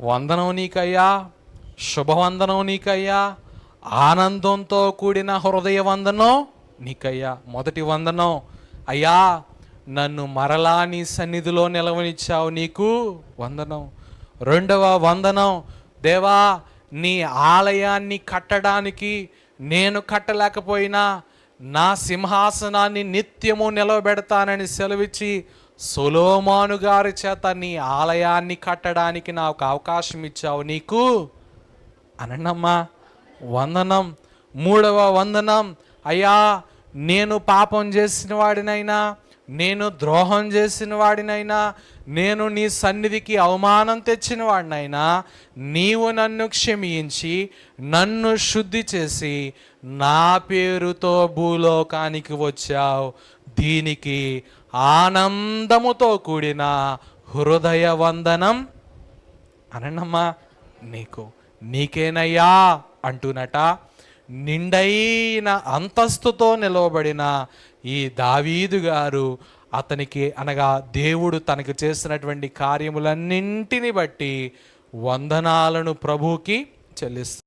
వందనం నీకయ్యా, శుభవందనం నీకయ్యా, ఆనందంతో కూడిన హృదయ వందనం నీకయ్యా. మొదటి వందనం, అయ్యా నన్ను మరలా నీ సన్నిధిలో నిలవనిచ్చావు, నీకు వందనం. రెండవ వందనం, దేవా నీ ఆలయాన్ని కట్టడానికి నేను కట్టలేకపోయినా నా సింహాసనాన్ని నిత్యము నిలవబెడతానని సెలవిచ్చి సొలొమోను గారి చేత నీ ఆలయాన్ని కట్టడానికి నాకు అవకాశం ఇచ్చావు, నీకు అనండమ్మా వందనం. మూడవ వందనం, అయ్యా నేను పాపం చేసిన వాడినైనా, నేను ద్రోహం చేసిన వాడినైనా, నేను నీ సన్నిధికి అవమానం తెచ్చిన వాడినైనా నీవు నన్ను క్షమించి నన్ను శుద్ధి చేసి నా పేరుతో భూలోకానికి వచ్చావు. దీనికి ఆనందముతో కూడిన హృదయ వందనం అనండమ్మా నీకేనయ్యా అంటున్నట. నిండైన అంతస్తుతో నిలవబడిన ఈ దావీదు గారు అతనికి అనగా దేవుడు తనకు చేసినటువంటి కార్యములన్నింటిని బట్టి వందనాలను ప్రభువుకి చెల్లిస్తారు.